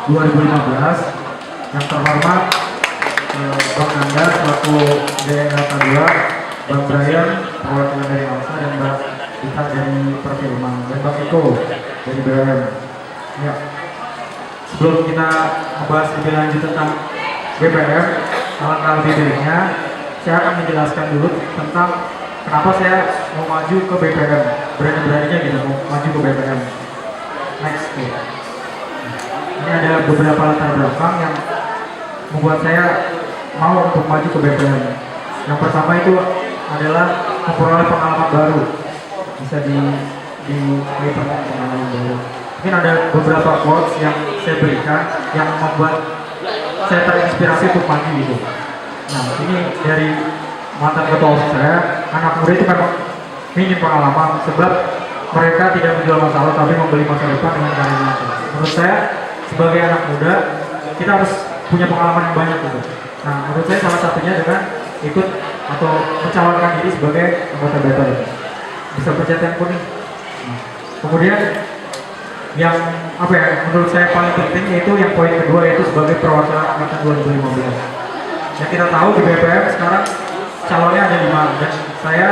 2015. Yang terhormat Bang Anda selaku DNK 2, Bang Brian perwakilan dari ALSA, dan Mbak Ita dari Perfilman, dan Bang Iko dari BWM. Ya, sebelum kita membahas lebih lanjut tentang BPM, alangkah lebih baiknya saya akan menjelaskan dulu tentang kenapa saya mau maju ke BPM, berani-beraninya gitu mau maju ke BPM. Next, ya. Ini ada beberapa latar belakang yang membuat saya mau untuk maju ke BPM. Yang pertama itu adalah memperoleh pengalaman baru, bisa dilipat pengalaman baru. Mungkin ada beberapa quotes yang saya berikan yang membuat saya terinspirasi untuk maju gitu. Nah, ini dari mantan ketua OSIS saya, anak muda itu memang minim pengalaman sebab mereka tidak menjual masalah tapi membeli masa depan dengan karir langsung. Menurut saya sebagai anak muda kita harus punya pengalaman yang banyak gitu. Nah, menurut saya salah satunya dengan ikut atau mencalonkan diri sebagai anggota BPM. Bisa pencet yang kuning. Nah, kemudian yang apa ya, menurut saya paling penting yaitu yang poin kedua, yaitu sebagai perwakilan angkatan 2015. Yang kita tahu di BPM sekarang calonnya ada 5 dan saya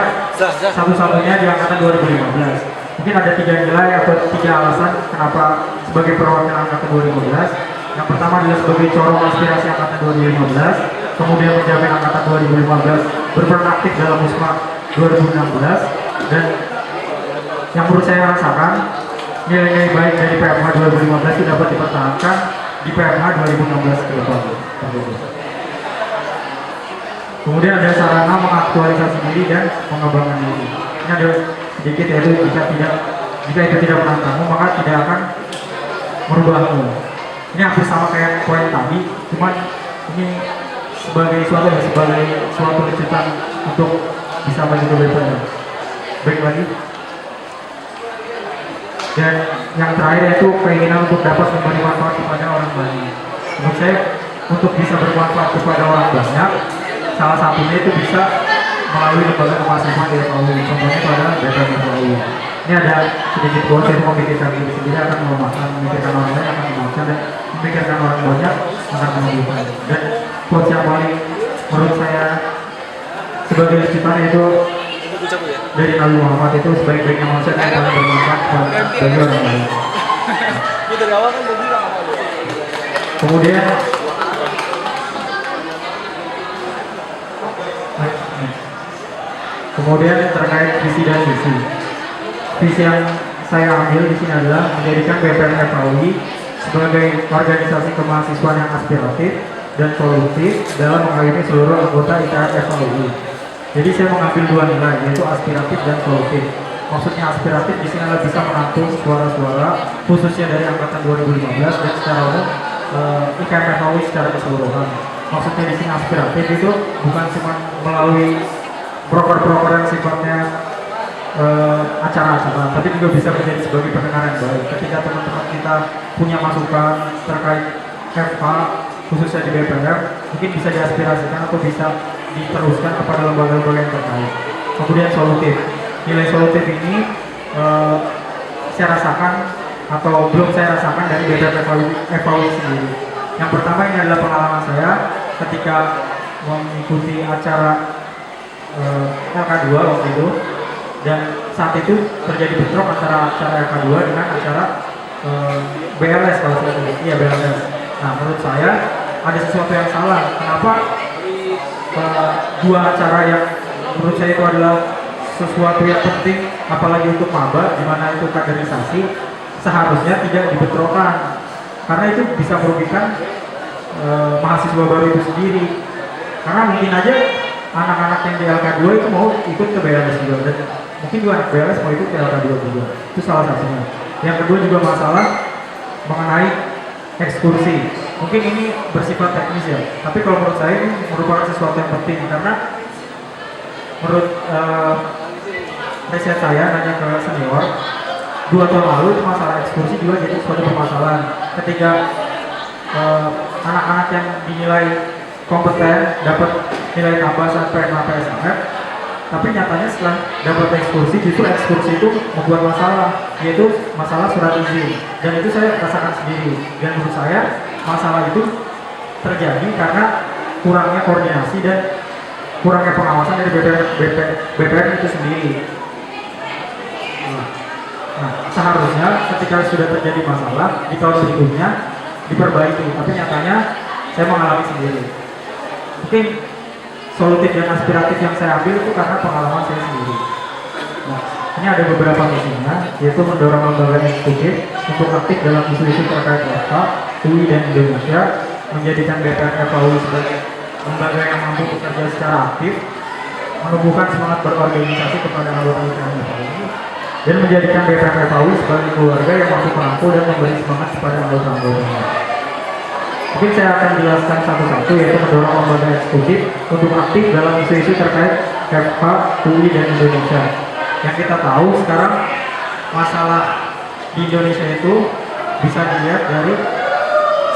satu-satunya di angkatan 2015. Mungkin ada 3 nilai atau 3 alasan kenapa sebagai perwakilan angkatan 2015. Yang pertama adalah sebagai corong aspirasi angkatan 2015, kemudian menjamin angkatan 2015 berperan aktif dalam Musma 2016, dan yang menurut saya rasakan nilai-nilai baik dari PMH 2015 itu dapat dipertahankan di PMH 2016 ke depan. Kemudian ada sarana mengaktualisasi diri dan mengembangkan diri. Ini ada sedikit, yaitu jika itu tidak menantangmu maka tidak akan merubahmu. Ini hampir sama kayak poin tadi, cuman ini sebagai suatu lecutan untuk bisa maju ke BPM. Baik lagi. Dan yang terakhir yaitu keinginan untuk dapat memberi manfaat kepada orang banyak. Menurut saya untuk bisa bermanfaat kepada orang banyak, salah satunya itu bisa melalui lembaga kemahasiswaan di FAUI. Contohnya pada BPM FAUI. Ini ada sedikit quotes yang memikirkan diri sendiri akan melemahkan, memikirkan orang lain akan memecah, dan memikirkan orang banyak akan menumbuhkan. Dan quotes yang paling menurut saya sebagai lecutan itu dari Nabi Muhammad, itu sebaik-baiknya manusia yang paling bermanfaat bagi orang lain. Kemudian terkait visi dan misi. Visi yang saya ambil di sini adalah menjadikan BPM FAUI sebagai organisasi kemahasiswaan yang aspiratif dan solutif dalam mengayomi seluruh anggota ITR FAUI. Jadi saya mengambil 2 nilai, yaitu aspiratif dan solutif. Maksudnya aspiratif di sini adalah bisa menampung suara-suara khususnya dari angkatan 2015 dan secara umum IKM FAUI secara keseluruhan. Maksudnya di sini aspiratif itu bukan cuma melalui proker-proker yang sifatnya acara-acara, tapi juga bisa menjadi sebagai pendengar yang baik. Ketika teman-teman kita punya masukan terkait FH khususnya di BPM, mungkin bisa diaspirasikan atau bisa diteruskan kepada lembaga-lembaga yang terkait. Kemudian solutif, nilai solutif ini saya rasakan atau belum saya rasakan dari BPM FAUI sendiri. Yang pertama ini adalah pengalaman saya ketika mengikuti acara LK2 waktu itu, dan saat itu terjadi bentrok antara acara LK2 dengan acara BLS kalau saya ingat. Iya, BLS. Nah, menurut saya ada sesuatu yang salah. Kenapa dua acara yang menurut saya itu adalah sesuatu yang penting, apalagi untuk maba di mana itu kaderisasi, seharusnya tidak dibentrokan, karena itu bisa merugikan mahasiswa baru itu sendiri. Karena mungkin aja anak-anak yang di LK2 itu mau ikut ke BLS juga, dan mungkin juga anak BLS mau ikut ke LK2 juga. Itu salah satunya. Yang kedua juga masalah mengenai ekskursi. Mungkin ini bersifat teknis ya, tapi kalau menurut saya ini merupakan sesuatu yang penting, karena menurut riset saya nanya ke senior, 2 tahun lalu itu masalah ekskursi juga jadi suatu permasalahan. Ketika anak-anak yang dinilai kompeten dapat nilai tambah saat PMA PSAF, Tapi nyatanya setelah dapat ekskursi, justru ekskursi itu membuat masalah, yaitu masalah surat izin. Dan itu saya rasakan sendiri. Dan menurut saya masalah itu terjadi karena kurangnya koordinasi dan kurangnya pengawasan dari BPM itu sendiri. Nah, seharusnya ketika sudah terjadi masalah di tahun berikutnya diperbaiki, tapi nyatanya saya mengalami sendiri. Mungkin solutif dan aspiratif yang saya ambil itu karena pengalaman saya sendiri. Nah, ini ada beberapa misinya, yaitu mendorong lembaga eksekutif untuk aktif dalam isu-isu terkait FK, UI dan Indonesia, menjadikan BPM FAUI sebagai lembaga yang mampu bekerja secara aktif, menumbuhkan semangat berorganisasi kepada anggota FAUI, dan menjadikan BPM FAUI sebagai keluarga yang mampu merangkul dan memberi semangat kepada anggota-anggotanya. Mungkin saya akan jelaskan satu-satu, yaitu mendorong lembaga eksekutif untuk aktif dalam isu-isu terkait FK, UI, dan Indonesia. Yang kita tahu sekarang masalah di Indonesia itu bisa dilihat dari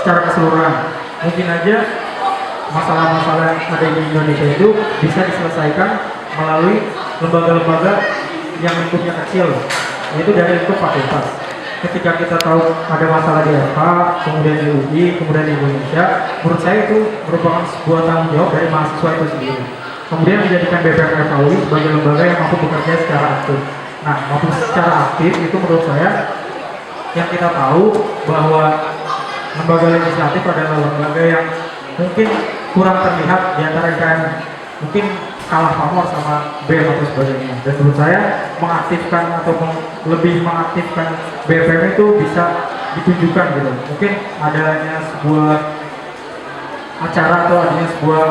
secara keseluruhan. Mungkin aja masalah-masalah yang ada di Indonesia itu bisa diselesaikan melalui lembaga-lembaga yang lingkupnya kecil, yaitu dari lingkup fakultas. Ketika kita tahu ada masalah di FK, kemudian di UI, kemudian di Indonesia, menurut saya itu merupakan sebuah tanggung jawab dari mahasiswa itu sendiri. Kemudian menjadikan BPM FAUI sebagai lembaga yang mampu bekerja secara aktif. Nah, mampu secara aktif itu menurut saya yang kita tahu bahwa lembaga legislatif adalah lembaga yang mungkin kurang terlihat di antara IKN, mungkin kalah pamor sama BEM atau sebagainya. Dan menurut saya mengaktifkan atau lebih mengaktifkan BPM itu bisa ditunjukkan gitu. Mungkin adanya sebuah acara atau adanya sebuah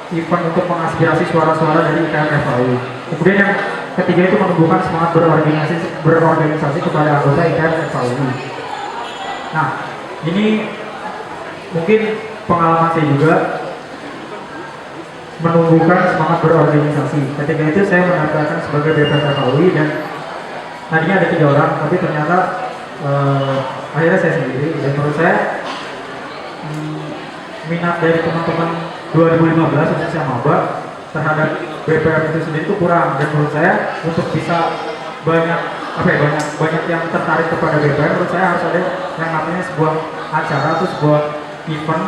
event untuk mengaspirasi suara-suara dari IKN FAUI. Kemudian yang ketiga itu menumbuhkan semangat berorganisasi kepada anggota IKN FAUI. Nah, ini mungkin pengalaman saya juga menumbuhkan semangat berorganisasi. Ketika itu saya mendaftarkan sebagai BPM FAUI dan tadinya ada 3 orang, tapi ternyata akhirnya saya sendiri. Dan menurut saya minat dari teman-teman 2015 khususnya maba terhadap BPM itu sendiri itu kurang. Dan menurut saya untuk bisa banyak yang tertarik kepada BPM, menurut saya harus ada yang namanya sebuah acara atau sebuah event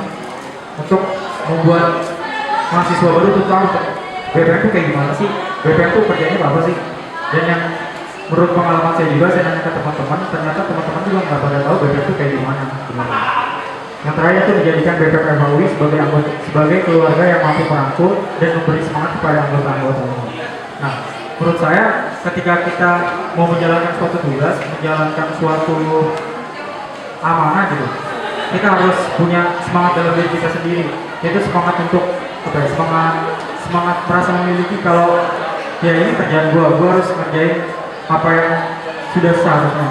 untuk membuat mahasiswa baru tuh tahu BPM itu kayak gimana sih, BPM itu kerjanya apa sih. Dan yang menurut pengalaman saya juga, saya nanya ke teman-teman, ternyata teman-teman juga nggak pada tahu BPM itu kayak gimana sebenarnya. Yang terakhir itu menjadikan BPM FAUI sebagai keluarga yang mampu merangkul dan memberi semangat kepada anggota-anggotanya. Nah, menurut saya ketika kita mau menjalankan suatu tugas, menjalankan suatu amanah gitu, kita harus punya semangat dalam diri kita sendiri, yaitu semangat untuk semangat merasa memiliki kalau ya ini kerjaan gua harus ngerjain apa yang sudah seharusnya.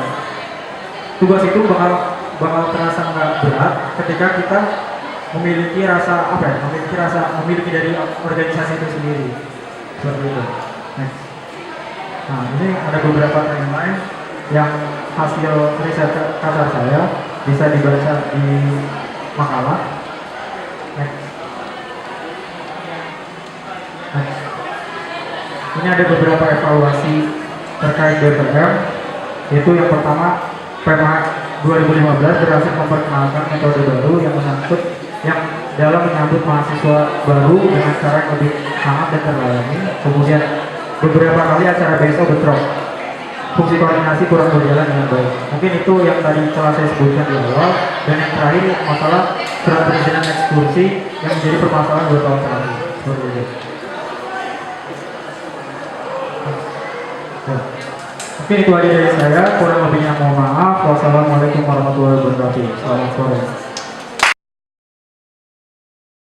Tugas itu bakal terasa nggak berat ketika kita memiliki memiliki dari organisasi itu sendiri, seperti itu. Nah, ini ada beberapa timeline yang hasil riset kasar saya, bisa dibaca di makalah. Ini ada beberapa evaluasi terkait BPM, yaitu yang pertama PMA 2015 berhasil memperkenalkan metode baru yang dalam menyambut mahasiswa baru dengan cara yang lebih hangat dan terlayani. Kemudian beberapa kali acara BSO bentrok, fungsi koordinasi kurang berjalan dengan baik. Mungkin itu yang tadi telah saya sebutkan di awal. Dan yang terakhir masalah surat perizinan ekskursi yang menjadi permasalahan 2 tahun terakhir. Seperti itu. Mungkin itu aja dari saya, kurang lebihnya mohon maaf. Wassalamualaikum warahmatullahi wabarakatuh. Selamat sore.